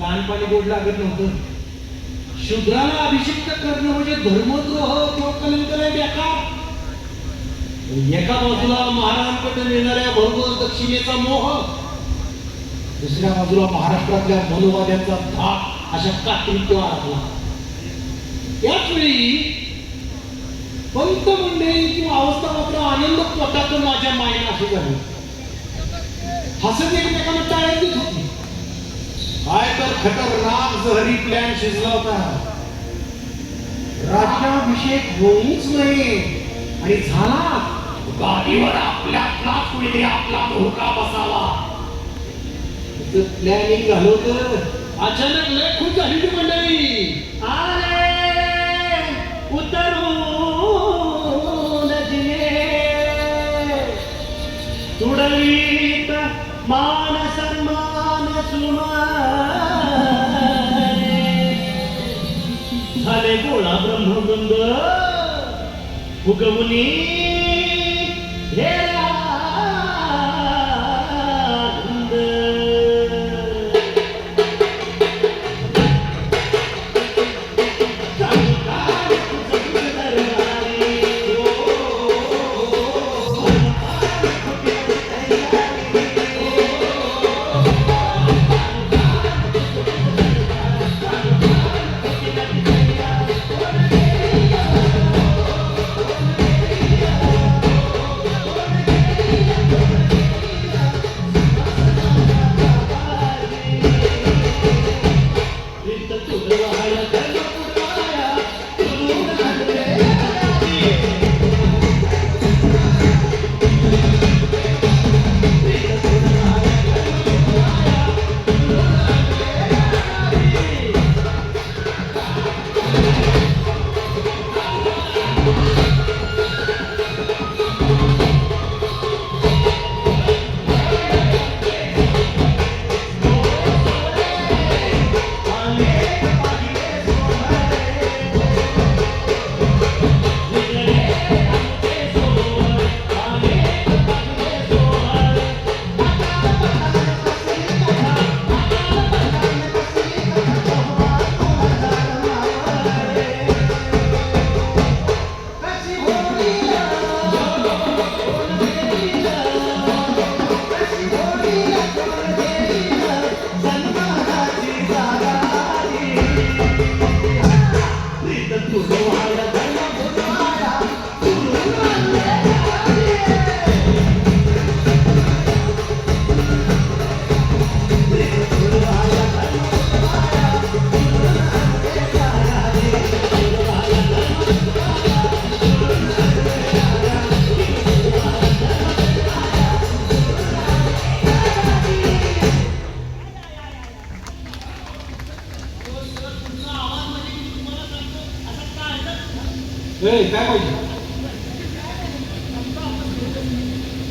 लहानपणी गोड लागत नव्हतं. शूद्राला अभिषिक्त करणं म्हणजे धर्मद्रोह किंवा कलंक नाही बेकार. एका बाजूला महाराजांकडून येणाऱ्या भरघोस दक्षिणेचा मोह, दुसऱ्या बाजूला महाराष्ट्रातल्या मनोवाद्यांचा धाक अशा कात्रीत्व आला. त्याच वेळी पंत मंडळी किंवा अवस्था मात्र आनंद पोटातून माझ्या मायेला अशी झाली. हसत एकमेकांना टाळ्या देत होती. काय तर खतरनाक जहरी प्लॅन शिजला होता. राज्याभिषेक होऊच नये आणि झाला गादीवर आपल्यातला कुणी आपला धोका बसावा. प्लॅनिंग झालं होतं. अचानक लय खूप झाली ती मंडळी. अरे उतरून तुडवीत मान सन्मान झाले गोळा ब्रह्मगंध उगवणी काय पाहिजे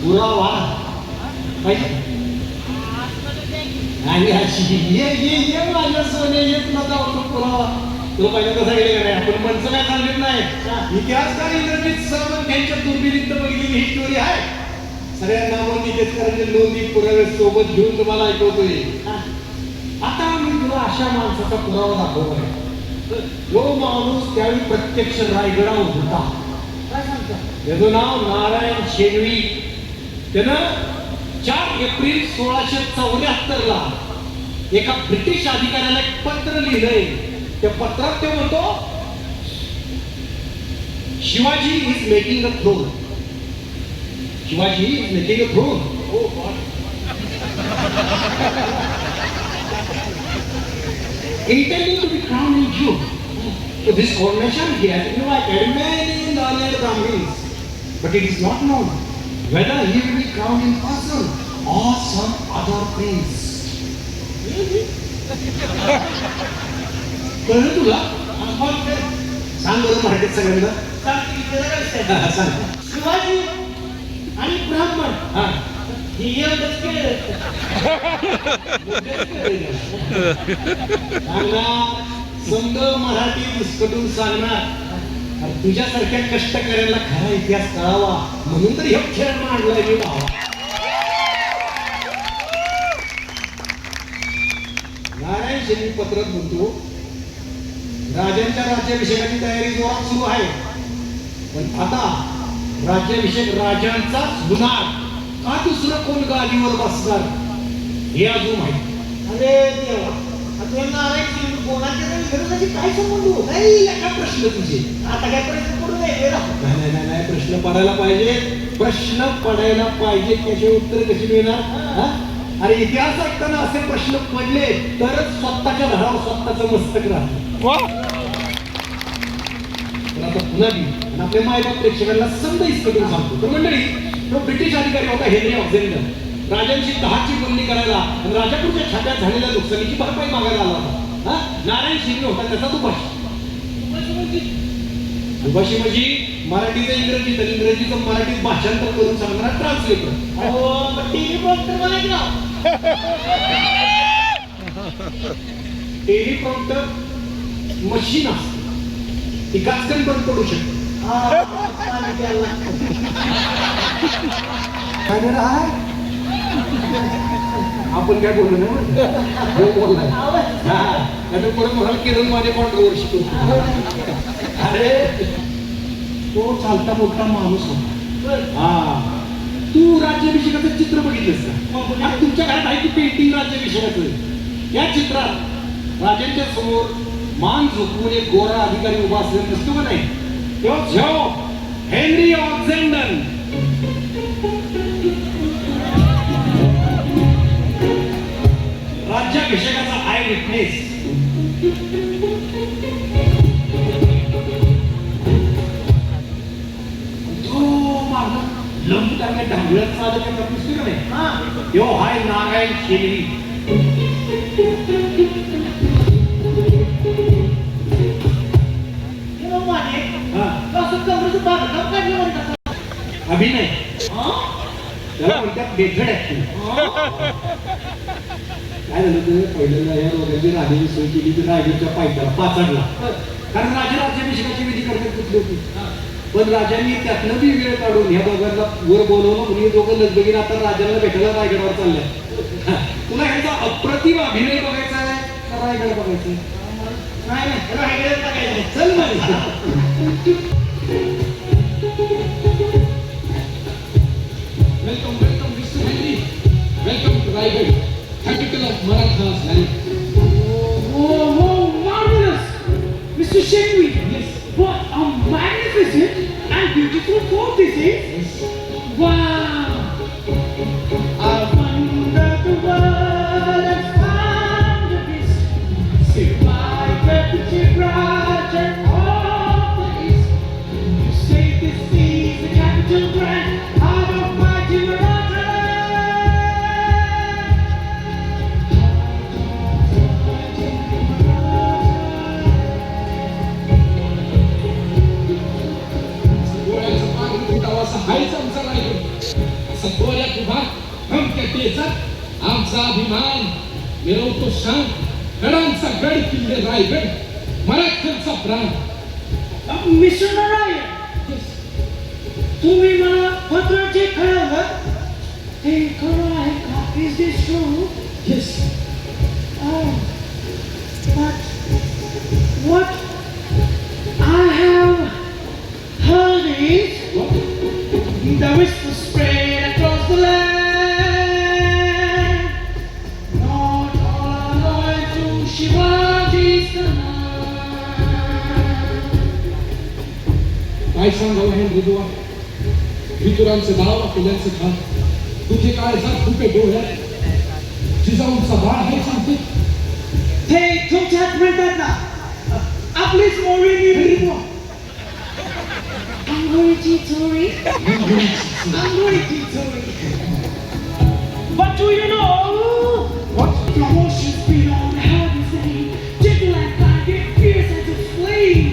पुरावा पाहिजे. आणि ये माझ्या सोने येत नव्हता पुरावा. तो पहिला कसा गेले नाही. आपण म्हणचं काय सांगित नाही. इतिहासकार इंद्रजित सावंत यांच्या दुर्बिणीत बघितलेली ही स्टोरी आहे. सगळ्या नावांनी इतिहासकारांच्या नोंदी पुरावे सोबत घेऊन तुम्हाला ऐकवतोय. आता मी तुला अशा माणसाचा पुरावा दाखवतोय. जो माणूस त्यावेळी प्रत्यक्ष रायगडावर होता. काय सांगता त्याचं नाव नारायण शेणवी. त्यानं 4 एप्रिल 1674 ला एका ब्रिटिश अधिकाऱ्याला एक पत्र लिहिलंय. त्या पत्रात ते म्हणतो Shivaji is making a throne. Shivaji is making a throne. Oh God. Intending to be crowned in June. So this coronation he has invited many learned Brahmins, but it is not known whether he will be crowned in person or some other prince. कळलं तुला? सांग बरं मराठीत सगळ्यांना. सांग. शिवाजी आणि ब्राह्मण ही एवढंच केलं. समज मराठी विस्कटून सांगणार. तुझ्यासारख्या कष्टकऱ्याला खरा इतिहास कळावा म्हणून तर हे खेळ मांडलाय मी भावा. नारायण नारायण शेणी पत्रात म्हणतो, राजांच्या राज्याभिषेकाची तयारी जोरात सुरू आहे, पण आता राज्याभिषेक राजांचाच होणार का दुसरं कोण गादीवर बसणार हे अजून माहिती. अरे देवा, आता नारायण सिंग कोणाच्या तरी विरोधाची काय संबंध होत नाही का प्रश्न तुझे? आता काय प्रश्न पडू नये नाही प्रश्न पडायला पाहिजे, प्रश्न पडायला पाहिजे. त्याचे उत्तर कशी मिळणार? हा? अरे इतिहास ऐकताना असे प्रश्न पडले तरच स्वतःच्या धडावर स्वतःचं मस्तक राहतं. आता पुन्हा आणि आपल्या मायबाप प्रेक्षकांना समजाईच करून सांगतो. तर मंडळी, तो ब्रिटिश अधिकारी होता हेनरी ऑक्झेंडर, राजांची 10ची बोलणी करायला आणि राजापूरच्या छाप्यात झालेल्या नुकसानीची भरपाई मागायला आला होता. नारायण शिंदे होता त्याचा दुभाषी. दुभाषी म्हणजे मराठीचं इंग्रजीत आणि इंग्रजीचं मराठीत भाषांतर करून सांगणारा ट्रान्सलेटर. टेलिप्रॉम्प्टर मशीन असते, ती गाचकन बंद पडू शकते. आपण काय बोललो ना, बोललाय परत म्हणाल किरण माझ्या कॉन्ट्रोवर्सी करतो. अरे तो चालता बोलता माणूस होता. तू राज्याभिषेकाचं चित्र बघितलंस का? तुमच्या घरात आहे की पेंटिंग राज्याभिषेकाचं? या चित्रात राजांच्या समोर मान झोपवून एक गोरा अधिकारी उभा असलेला दिसतो का नाही? तेव्हा हेनरी ऑक्झेंडर राज्याभिषेकाचा आय विटनेस. लंब करण्यात ढांगळत चालत दिसतो का नाही? यो हाय नारायण शेणी. अभिनय त्याला म्हणतात मेथड ऍक्टिंग. काय झालं तर पहिल्यांदा या रोगाची राजाची सोय केली तर राजाच्या पायथ्याला पाचाडला, कारण राजा राज्याभिषेकाची विधी करतात कुठली होती. पण राजांनी त्यातनं बी वेळ काढून ह्या दोघांना वर बोलवलं. म्हणजे दोघं लगबगीने आता राजाला भेटायला रायगडावर चाललंय. तुला ह्याचा अप्रतिम अभिनय बघायचा आहे का रायगड बघायचा? नाही रायगड बघायचं. चल मग. Welcome, Mr. Henry. Welcome to Raigad, capital of Marathas land. Oh, marvelous! Mr. Shetty, Yes. what a magnificent and beautiful fort this is! Wow! I wonder the world has found this. See why the Raja of the East. You say this is the capital grand out of my हायच आमचा रायगड. असा डोळ्यात उभा खमक्या टेचत आमचा अभिमान मिरवतो शान. गडांचा गड किल्ले रायगड, मराठ्यांचा प्राण. मिस्टर नारायण, तुम्ही मला पत्राचे कळवलं ते खरं आहे का? Is this true? Yes. Oh, but what I have heard is the whisper spread across the land. Not all are loyal to Shivaji's command. काय सांगावं हे मृदुवा, वितुरांचे नाव आपल्याचे खान. तुझे काय जात खूपे डोळ्यात जिजाऊंचा बाळ हे सांगते. ते तुमच्यात म्हणतात ना, आपलीच मोरी निघली. अंघोळीची चोरी, अंघोळीची चोरी. But do you know what promotions beyond how to say? Gentle and kind, get fierce as a flame.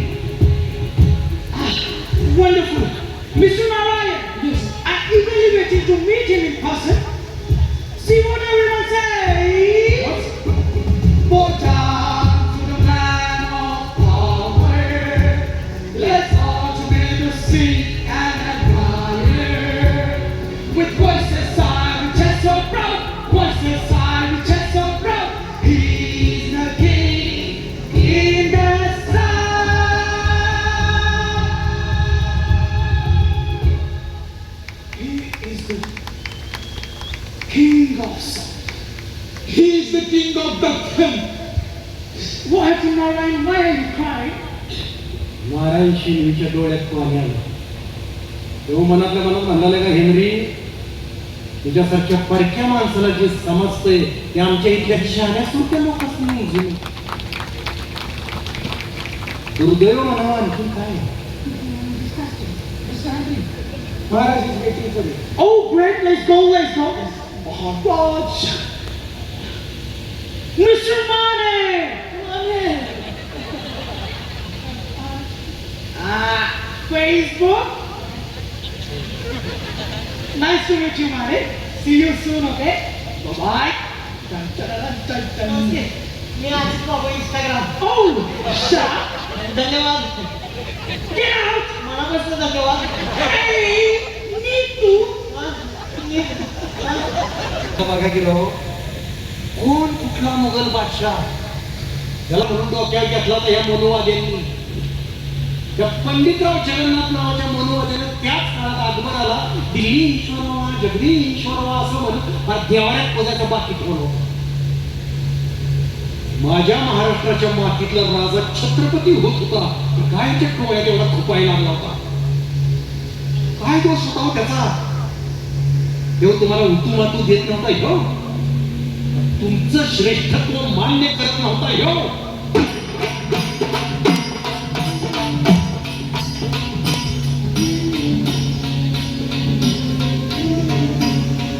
Wonderful, Mr. Narayan. Yes. I'm eagerly waiting to meet him in person. See what everyone says. What? Bow down to the man of power. Let's all together sing and admire. With voices high, with chest so proud. Voices high, with chest so proud. He's the king. king of the film. What happened, Narayan? Why are you crying? Narayan शिंदेच्या डोळ्यात पाणी आलं. तेव्हा मनातल्या मनात म्हणाले का Henry, तुझ्यासारख्या परक्या माणसाला जे समजतंय ते आमच्या इथल्या शहाण्या सुरत्या लोकच नाही. दुर्दैव म्हणावं आणखी काय. Maharaj is waiting for you. Oh, great, let's go, let's go. Oh, God. Mr. Mane! Facebook? Nice to meet you, Mane. See you soon, okay? Bye-bye. Dun, dun, dun, dun, dun. नमस्ते. मी आजच बाबा इंस्टाग्राम. Oh, shut धन्यवाद. Get out! मनापासून धन्यवाद. Hey, Nitu! हा? बघा की राव, कोण कुठला मुघल बादशाह त्याला म्हणून डोक्यात घेतला तर या मनोवाद्यांनी. त्या पंडितराव जगन्नाथ नावाच्या मनोवाद्याने त्याच काळात अकबराला दिल्ली ईश्वरवा जगदी ईश्वरवा असं म्हणून देवाऱ्यात पदाच्या बाकीत बोलवलं. माझ्या महाराष्ट्राच्या मातीतला राजा छत्रपती होत होता, काय त्या डोळ्यात एवढा खुपायला लागला होता. काय दोष होता हो त्याचा? तेव्हा तुम्हाला उतुमातू देत नव्हता ह्यो, तुमचं श्रेष्ठत्व मान्य करत नव्हता ह्यो.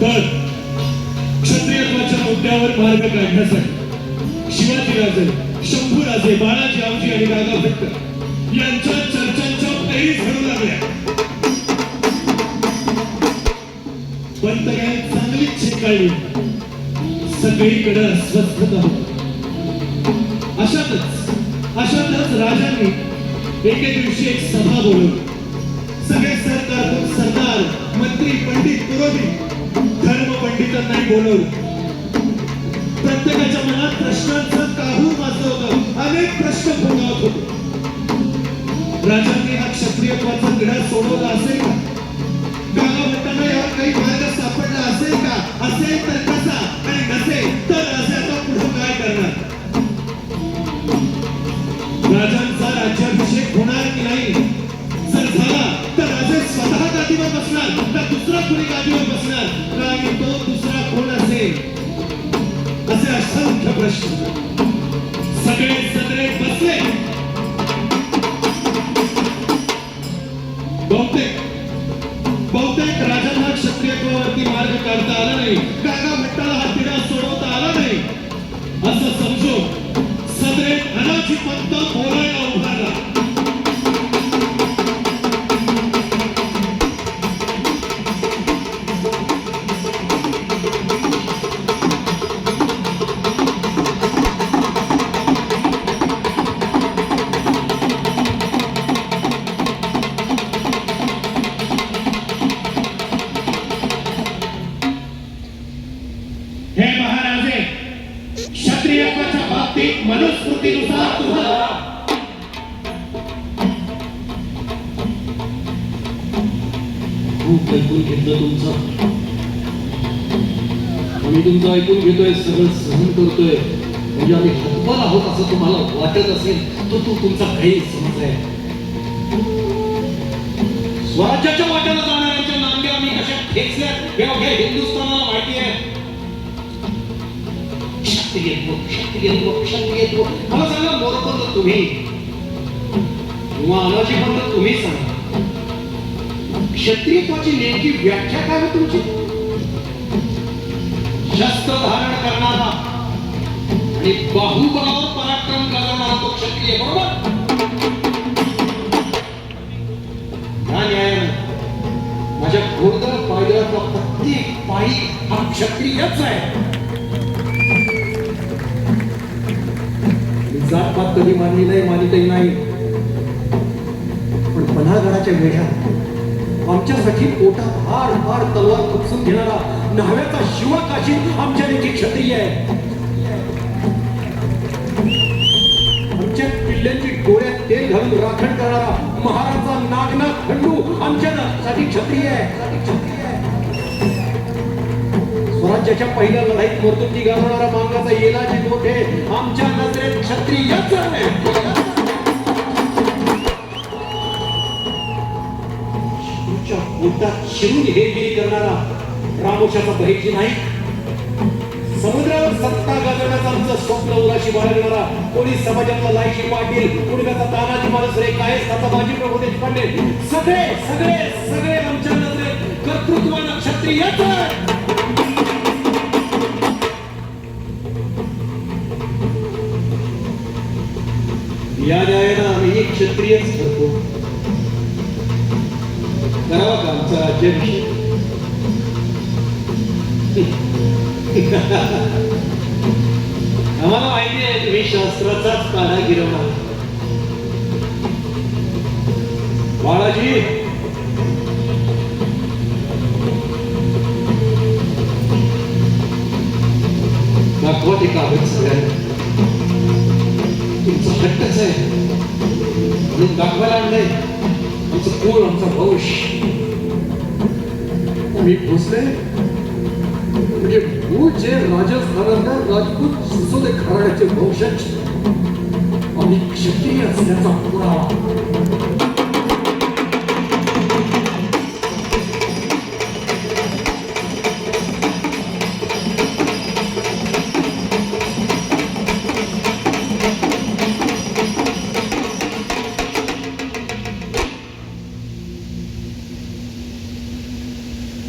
तर क्षत्रियत्वाच्या मुद्द्यावर मार्ग काढण्यासाठी शिवाजीराजे, शंभूराजे, बाळाजी आवजी आणि दादा भट्ट यांच्या चर्चांच्या पैरी घडू लागल्या. पंतगाय चांगलीच शिकाळली, सगळीकडे अस्वस्थता होती. अशातच राजांनी एके दिवशी एक सभा बोलवली. सगळे सरदार, मंत्री, पंडित, पुरोहित, धर्म पंडितांनाही बोलवलं. प्रत्येकाच्या मनात प्रश्नांचा काहूर वाजलं होतं. अनेक प्रश्न फोडावत होते. राजांनी हा क्षत्रियत्वाचा तिढा सोडवला असेल का? गागा भट्टांना यावर काही मार्ग सापडला असेल का? असेल तर कसा, आणि नसेल तर असे आता पुढे काय करणार? राजांचा राज्याभिषेक होणार की नाही? जर झाला तर राजे स्वतः गादीवर बसणार का दुसरा कोणी गादीवर बसणार? आणि तो दुसरा कोण असेल? असे असंख्य प्रश्न. सगळे सगळे बसले. बहुतेक राजांना क्षत्रियत्वावरती मार्ग काढता आला नाही. गागा भट्टाला हा तिढा सोडवता आला नाही असं समजून सदरेत अनाची पंत बोलायला उभारला. हे महाराजे, क्षत्रियत्वाच्या बाबतीत मनुस्मृतीनुसार तुम्हाला खूप ऐकून घेतलं तुमचं, आम्ही तुमचं ऐकून घेतोय, सगळं सहन करतोय. म्हणजे आम्ही हतबल आहोत असं तुम्हाला वाटत असेल तर तो तुमचा गैरसमज आहे. स्वराज्याच्या वाट्याला जाणाऱ्यांच्या नांग्या आम्ही कशा ठेचल्यात हे अवघ्या हिंदुस्थानाला माहिती आहे. क्षत्रियत्व मला सांगा, मोरपंत तुम्ही किंवा अनाजी पंत तुम्ही सांगा, क्षत्रियत्वाची नेमकी व्याख्या काय आहे तुमची? शस्त्र धारण करणारा आणि बाहुबलावर पराक्रम करणारा तो क्षत्रिय, बरोबर? या न्यायाने माझ्या घोडदळ पायदळातला प्रत्येक पायी हा क्षत्रियच आहे. जातपात कधी मानली नाही, मानितही नाही. पण पन्हाळगडाच्या वेढ्यात आमच्यासाठी पोटात हार हार तलवार खुपसून घेणारा न्हाव्याचा शिवकाशी आमच्या देखील क्षत्रिय आहे. आमच्या किल्ल्यांची डोळ्यात तेल घालून राखण करणारा महाराजा नागनाथ खंडू आमच्यासाठी क्षत्रिय आहे. स्वराज्याच्या पहिल्या लढाईत मृत्यूची गावणारा मांगाचा येलाची मोठे आमच्या नजरेत क्षत्रियच आहे. शत्रूच्या पोटात शिरून हेरगिरी करणारा रामोशाचा बहिर्जी नाही. समुद्रावर सत्ता गाजवण्याचं आमचं स्वप्न उराशी बाळगणारा कोणी समाजातला लायकी पाटील, कुणब्याचा तानाजी माणूस रे काय बाजी प्रभू देशपांडे, सगळे सगळे सगळे आमच्या नजरेत कर्तृत्वानं क्षत्रियच आहेत. या न्यायानं आम्ही एक क्षत्रियच करतो. करावा का आमचा राज्याभिषेक? आम्हाला माहिती आहे तुम्ही शास्त्राचाच काढा गिरवणार. बाळाजी दाखवा ते कागद सगळ्यांना. तुमचा हट्टच आहे म्हणून दाखवायला आणलंय. आमचं कोण, आमचा वंश. आम्ही भोसले म्हणजे मूळचे राजस्थानातल्या राजपूत सिसोदे घराण्याचे वंशज. आम्ही क्षत्रिय असल्याचा पुरावा.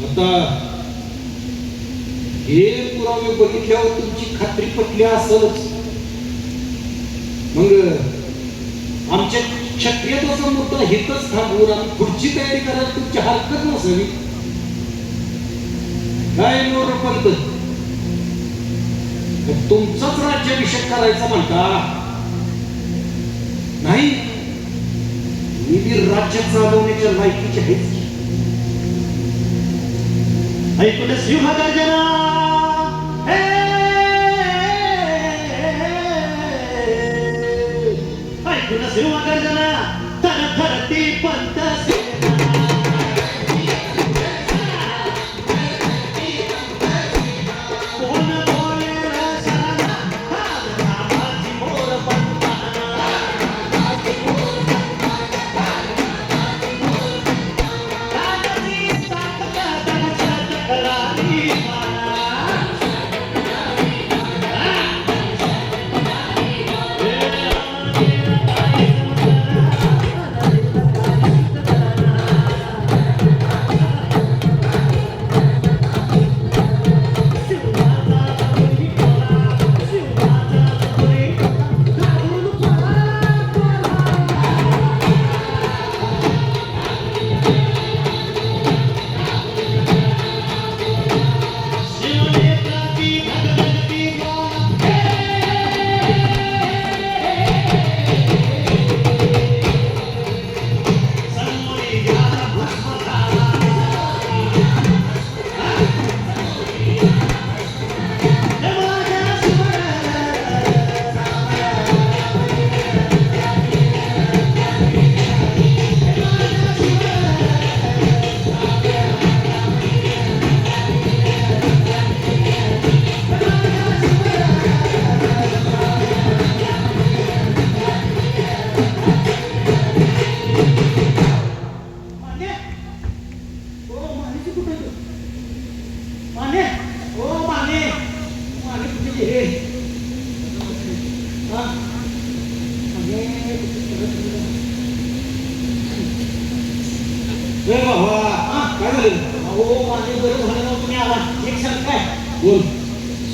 आता हे पुरावे बघितल्यावर तुमची खात्री पटली असेलच. मग आमच्या क्षत्रियत्वाचा मुद्दा हेतच थांबवून आम्ही पुढची तयारी करायला तुमची हरकत नसावी. काय मोरपंत, तुमचाच राज्याभिषेक करायचा म्हणता? नाही, मी राज्य चालवण्याच्या लायकीचे आहेच. ऐकून सिंहगर्जना, ऐकून सिंहगर्जना, थर थरती पंत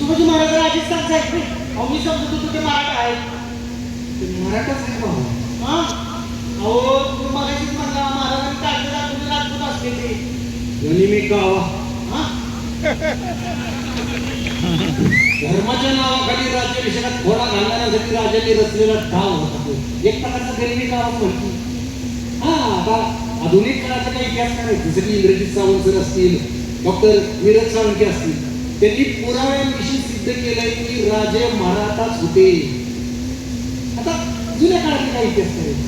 शिवाजी महाराज राजस्थानचे आहेत. मी समजत होतो ते मराठा आहेत. मराठाच आहे बाबा. अहो तुम्ही मगाशीच म्हणला महाराजांनी काढले दाखवले राजपूत असले ते. मी गावा धर्माच्या नावाखाली राज्याभिषेकात घोडा घालणाऱ्यासाठी राजाने रचलेला डाव होता. एक प्रकारचा गरीबी गावात म्हणतो. हा, आता आधुनिक काळाचा काही इतिहास करायचा जसं की इंद्रजित सावंत सर असतील, डॉक्टर नीरज साळुंखे असतील, त्यांनी पुराव्यांविषयी सिद्ध केलंय की राजे मराठाच होते. आता जुन्या काळात काही इतिहास करायचा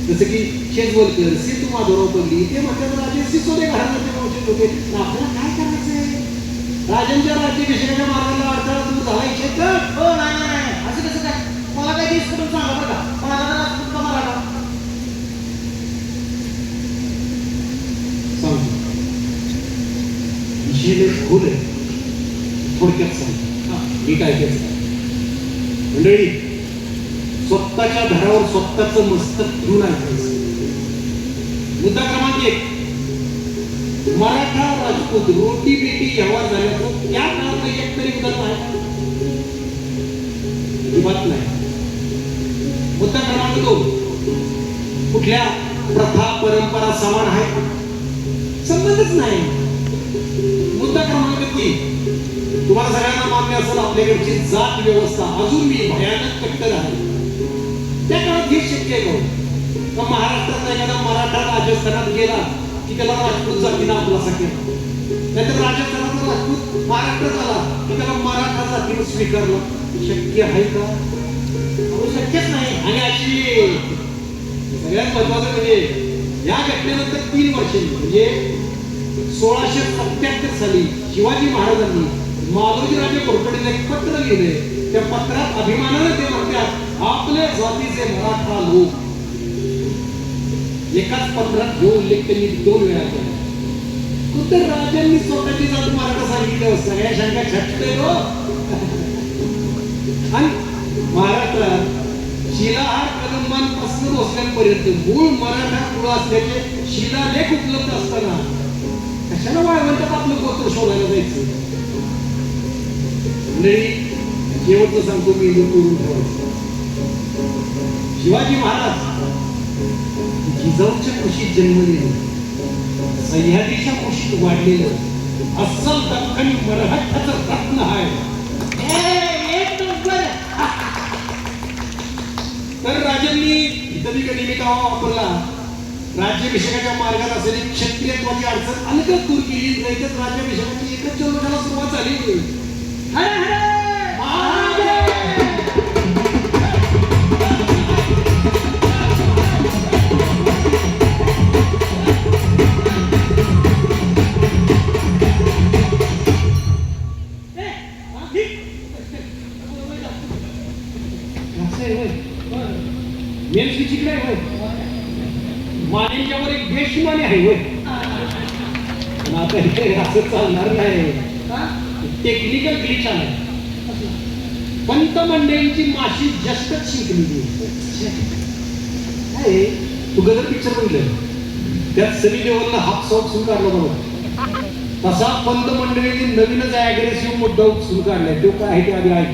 जसं की शेजवलकर, सेतू, माधवराव पगडी, ते म्हणतात राजे सिसोदे घराण्याचे वंशज होते. आपल्याला काय करायचंय? राजांच्या राज्याभिषेकाच्या मार्गाला अडथळा दूर झाला इच्छित का? हो नाही नाही नाही असं कसं काय मला काही दिस करून सांगा बरं का मला जरा राजपूत का मराठा सांगतो विषय खोल आहे, थोडक्यात सांगतो. मी काय केलं मंडळी, स्वतःच्या घरावर स्वतःचं मस्तक घेऊन ऐकायचं. मुद्दा क्रमांक 1, मराठा राजपूत रोटी बेटी व्यवहार झाल्याचं त्या काळात एक तरी उदाहरण आहे? अजिबात नाही. मुद्दा क्रमांक 2, कुठल्या प्रथा परंपरा समान आहे? संबंधच नाही. मुद्दा क्रमांक 3, तुम्हाला सगळ्यांना मान्य असेल आपल्याकडची जात व्यवस्था अजून मी भयानक कट्टर आहे. त्या काळात हे शक्य आहे का महाराष्ट्रात एखादा मराठा राजस्थानात गेला की त्याला राजपूत जातीनं आपलासा केला, नाहीतर राजस्थानातला राजपूत महाराष्ट्रात आला की त्याला मराठा जातीनं स्वीकारलं? शक्य आहे का? शक्यच नाही. आणि अशी सगळ्यात महत्वाचं म्हणजे या घटनेनंतर 3 वर्षांनी म्हणजे 1677 साली शिवाजी महाराजांनी मालोजी राजे घोरपडेला एक पत्र लिहिले. त्या पत्रात अभिमानाने ते म्हणतात आपल्या जातीचे मराठा लोक. एकाच पत्रात जो उल्लेख त्यांनी 2 वेळा केला. तर राजांनी स्वतःची जात मराठा सांगितलं, सगळ्या शंका छटते हो. आणि महाराष्ट्रात शिलाहार कलमांपासून भोसल्यांपर्यंत मूळ मराठा कुळ असल्याचे शिलालेख उपलब्ध असताना कशाला वाळवंटात आपलं गोत्र शोधायला जायचं? शेवटचं सांगतो मी, करून ठेवायचं. शिवाजी महाराज जिजाऊच्या कुशीत जन्मलेलं, सह्याद्रीच्या कुशीत वाढलेलं अस्सल दख्खनी मराठाचं रत्न आहे. एक नंबर. तर राजांनी इतर निमित्त वापरला. राज्याभिषेकाच्या मार्गात असलेली क्षत्रियत्वाची अडचण अलगद दूर केली. नाहीतर राज्याभिषेकाची एकच जन्मदिनाला सुरुवात झाली. हरे हरे मानेच्यावर एक बेशुमाने आहे होय. पण आता हे असं चालणार नाही. टेक्निकल ग्लिच आहे. पंत मंडळींची माशी जस्टच शिकलेली आहे. तू गदर पिक्चर बघितलं, त्यात सनी देओलला हाफ सॉन्ग सुरू काढला बरोबर. तसा पंत मंडळींनी नवीनच अग्रेसिव्ह मुद्दा सुरू काढलाय. तो काय आहे ते आधी ऐक.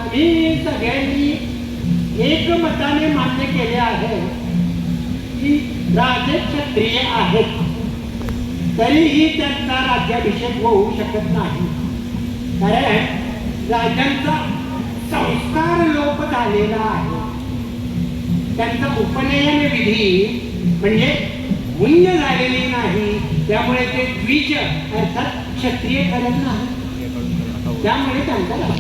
आम्ही सगळ्यांनी एकमताने मान्य केले आहे की राजे क्षत्रिय आहेत, तरीही त्यांचा राज्याभिषेक होऊ शकत नाही. कारण राजांचा संस्कार लोप झालेला आहे. त्यांचा उपनयन विधी म्हणजे पुण्य झालेली नाही. त्यामुळे ते द्विज अर्थात क्षत्रिय करत नाही. त्यामुळे त्यांचा